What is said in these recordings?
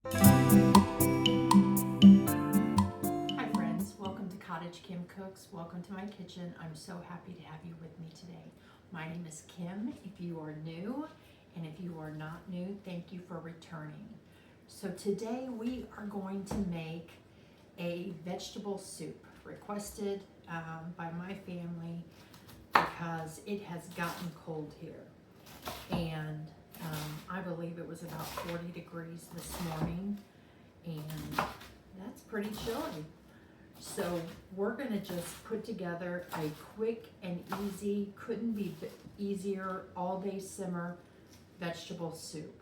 Hi friends, welcome to Cottage Kim Cooks. Welcome to my kitchen. I'm so happy to have you with me today. My name is Kim if you are new, and if you are not new, thank you for returning. So today we are going to make a vegetable soup requested by my family because it has gotten cold here. And I believe it was about 40 degrees this morning, and that's pretty chilly. So we're gonna just put together a quick and easy, couldn't be easier, all day simmer vegetable soup.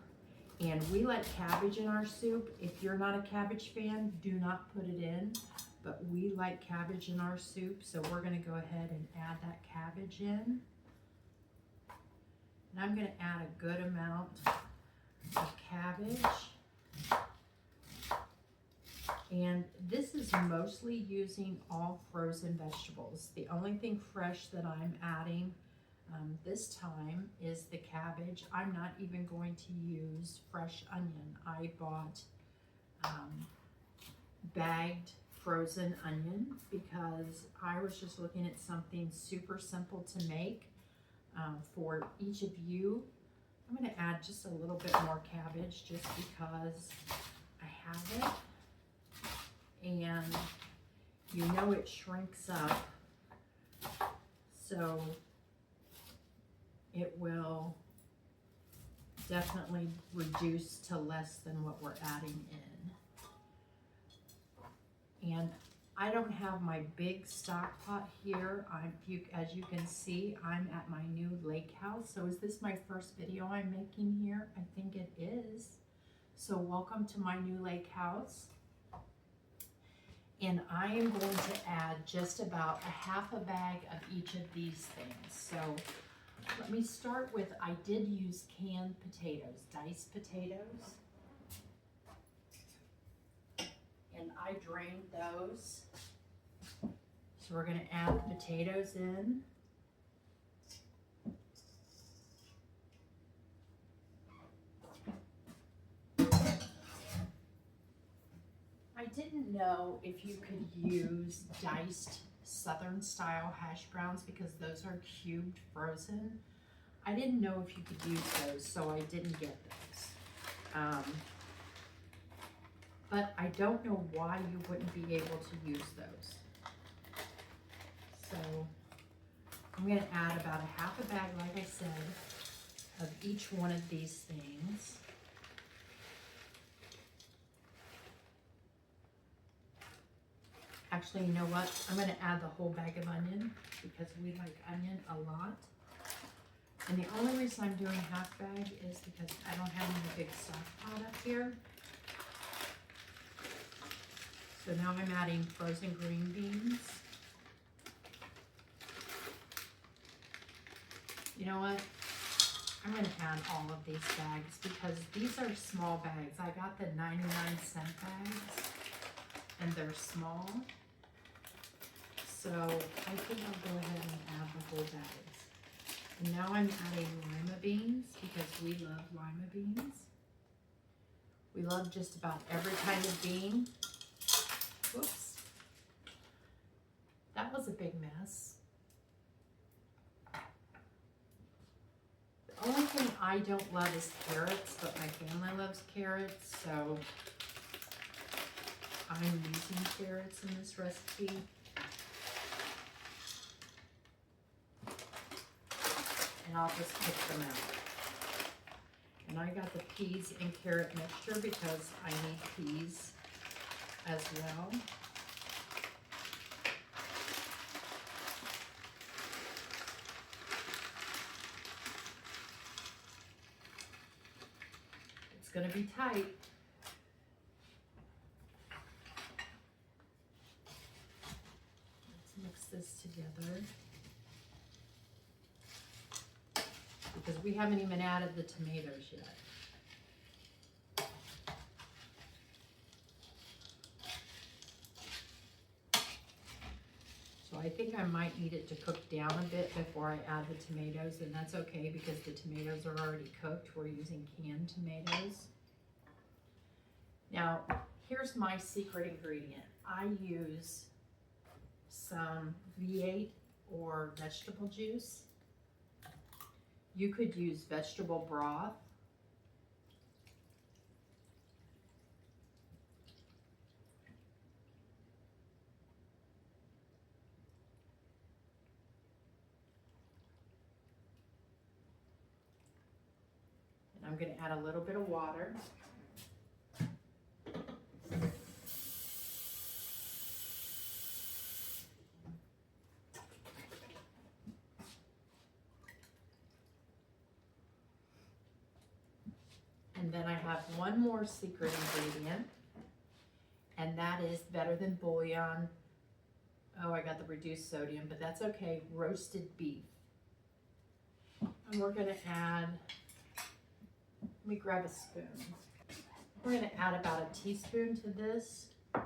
And we like cabbage in our soup. If you're not a cabbage fan, do not put it in, but we like cabbage in our soup, so we're gonna go ahead and add that cabbage in. And I'm gonna add a good amount of cabbage. And this is mostly using all frozen vegetables. The only thing fresh that I'm adding this time is the cabbage. I'm not even going to use fresh onion. I bought bagged frozen onion because I was just looking at something super simple to make for each of you. I'm going to add just a little bit more cabbage just because I have it. And you know it shrinks up, so it will definitely reduce to less than what we're adding in. And I don't have my big stock pot here. As you can see, I'm at my new lake house. So is this my first video I'm making here? I think it is. So welcome to my new lake house. And I am going to add just about a half a bag of each of these things. So let me start with, I did use canned potatoes, diced potatoes. And I drained those. So we're going to add the potatoes in. I didn't know if you could use diced Southern style hash browns because those are cubed frozen. I didn't know if you could use those, so I didn't get those. But I don't know why you wouldn't be able to use those. So I'm going to add about a half a bag, like I said, of each one of these things. Actually, you know what? I'm going to add the whole bag of onion because we like onion a lot. And the only reason I'm doing half bag is because I don't have any big stock pot up here. So now I'm adding frozen green beans. You know what? I'm going to add all of these bags because these are small bags. I got the 99-cent bags and they're small. So I think I'll go ahead and add the whole bags. And now I'm adding lima beans because we love lima beans. We love just about every kind of bean. Whoops. That was a big mess. The only thing I don't love is carrots, but my family loves carrots, so I'm using carrots in this recipe. And I'll just pick them out. And I got the peas and carrot mixture because I need peas as well. It's going to be tight. Let's mix this together. Because we haven't even added the tomatoes yet. So I think I might need it to cook down a bit before I add the tomatoes, and that's okay because the tomatoes are already cooked. We're using canned tomatoes. Now, here's my secret ingredient. I use some V8 or vegetable juice. You could use vegetable broth. And I'm going to add a little bit of water. And then I have one more secret ingredient, and that is better than bouillon. Oh, I got the reduced sodium, but that's okay. Roasted beef. And we're going to add, let me grab a spoon. We're going to add about a teaspoon to this. And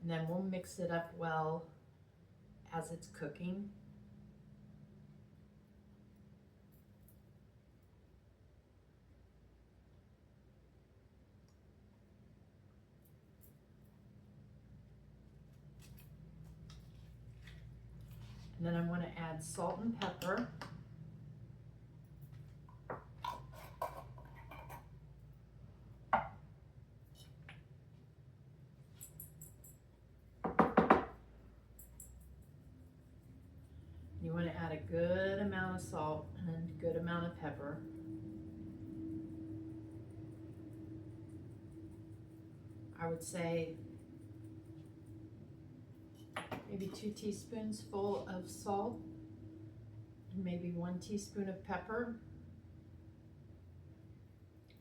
then we'll mix it up well as it's cooking. And then I'm going to add salt and pepper. You want to add a good amount of salt and a good amount of pepper. I would say maybe 2 teaspoons full of salt and maybe 1 teaspoon of pepper.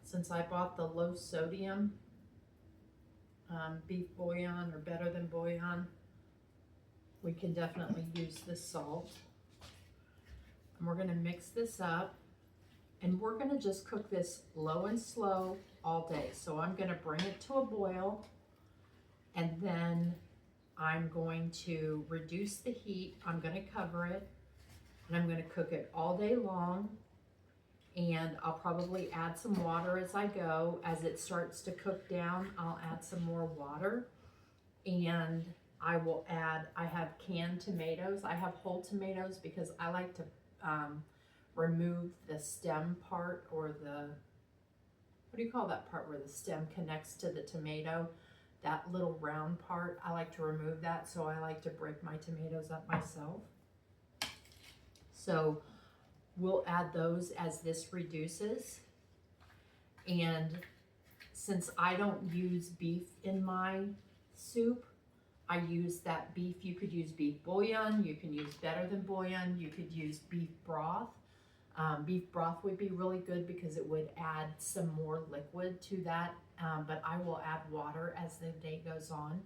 Since I bought the low sodium beef bouillon or better than bouillon, we can definitely use the salt. And we're going to mix this up, and we're going to just cook this low and slow all day. So I'm going to bring it to a boil, and then I'm going to reduce the heat. I'm going to cover it, and I'm going to cook it all day long. And I'll probably add some water as I go. As it starts to cook down, I'll add some more water. And I will add, I have canned tomatoes. I have whole tomatoes because I like to remove the stem part, or the, what do you call that part where the stem connects to the tomato? That little round part, I like to remove that, so I like to break my tomatoes up myself. So we'll add those as this reduces. And since I don't use beef in my soup, I use that beef. You could use beef bouillon, you can use better than bouillon, you could use beef broth. Beef broth would be really good because it would add some more liquid to that, but I will add water as the day goes on.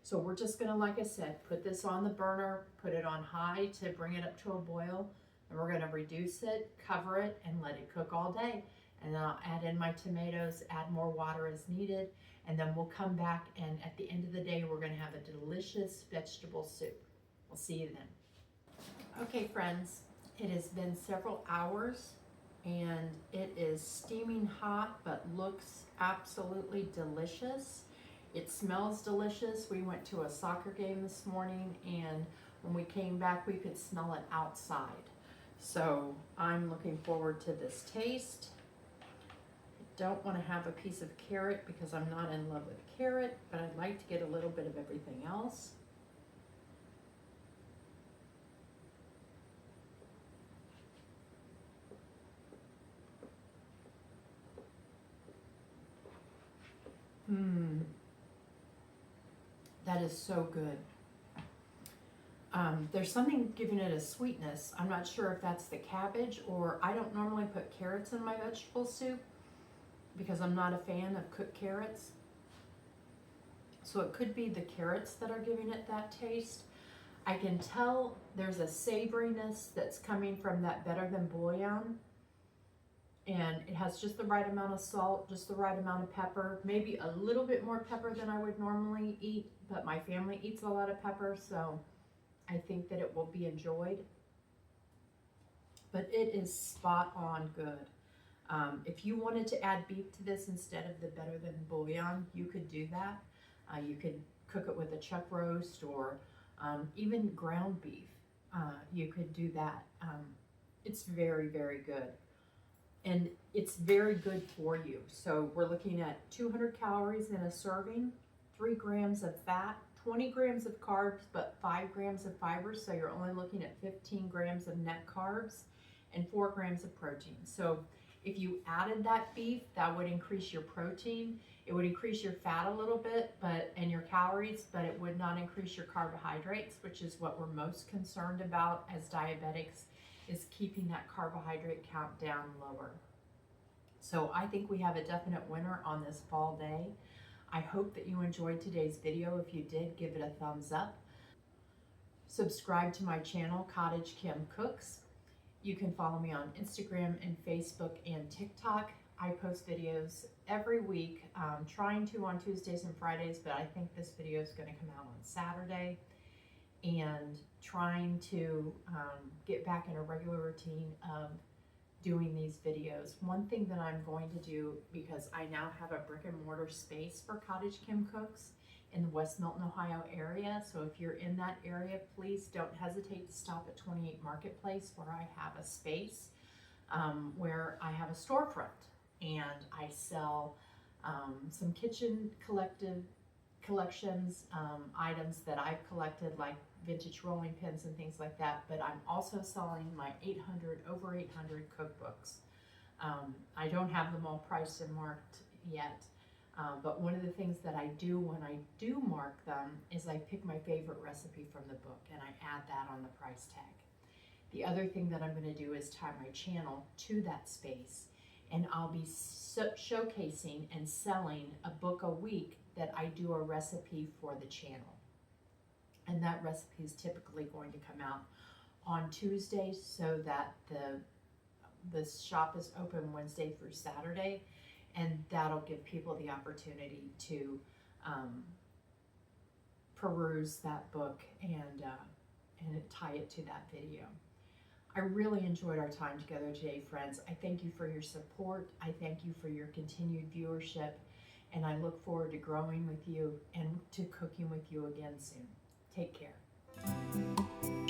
So we're just gonna, like I said, put this on the burner, put it on high to bring it up to a boil, and we're gonna reduce it, cover it, and let it cook all day. And then I'll add in my tomatoes, add more water as needed, and then we'll come back, and at the end of the day, we're gonna have a delicious vegetable soup. We'll see you then. Okay, friends, it has been several hours, and it is steaming hot, but looks absolutely delicious. It smells delicious. We went to a soccer game this morning, and when we came back, we could smell it outside. So I'm looking forward to this taste. I don't want to have a piece of carrot because I'm not in love with carrot, but I'd like to get a little bit of everything else. That is so good. There's something giving it a sweetness. I'm not sure if that's the cabbage, or I don't normally put carrots in my vegetable soup because I'm not a fan of cooked carrots. So it could be the carrots that are giving it that taste. I can tell there's a savoriness that's coming from that better than bouillon. And it has just the right amount of salt, just the right amount of pepper, maybe a little bit more pepper than I would normally eat, but my family eats a lot of pepper, so I think that it will be enjoyed. but it is spot on good. If you wanted to add beef to this instead of the Better Than bouillon, you could do that. You could cook it with a chuck roast or even ground beef. You could do that. It's very, very good. And it's very good for you. So we're looking at 200 calories in a serving, 3 grams of fat, 20 grams of carbs, but 5 grams of fiber. So you're only looking at 15 grams of net carbs and 4 grams of protein. So if you added that beef, that would increase your protein. It would increase your fat a little bit, and your calories, but it would not increase your carbohydrates, which is what we're most concerned about as diabetics, is keeping that carbohydrate count down lower. So I think we have a definite winner on this fall day. I hope that you enjoyed today's video. If you did, give it a thumbs up. Subscribe to my channel, Cottage Kim Cooks. You can follow me on Instagram and Facebook and TikTok. I post videos every week, trying to on Tuesdays and Fridays, but I think this video is going to come out on Saturday. And trying to get back in a regular routine of doing these videos. One thing that I'm going to do, because I now have a brick and mortar space for Cottage Kim Cooks in the West Milton, Ohio area. So if you're in that area, please don't hesitate to stop at 28 Marketplace, where I have a space where I have a storefront and I sell some kitchen collections, items that I've collected, like vintage rolling pins and things like that, but I'm also selling my over 800 cookbooks. I don't have them all priced and marked yet, but one of the things that I do when I do mark them is I pick my favorite recipe from the book and I add that on the price tag. The other thing that I'm going to do is tie my channel to that space, and I'll be showcasing and selling a book a week that I do a recipe for the channel. And that recipe is typically going to come out on Tuesdays, so that the shop is open Wednesday through Saturday, and that'll give people the opportunity to peruse that book and tie it to that video. I really enjoyed our time together today, friends. I thank you for your support. I thank you for your continued viewership, and I look forward to growing with you and to cooking with you again soon. Take care.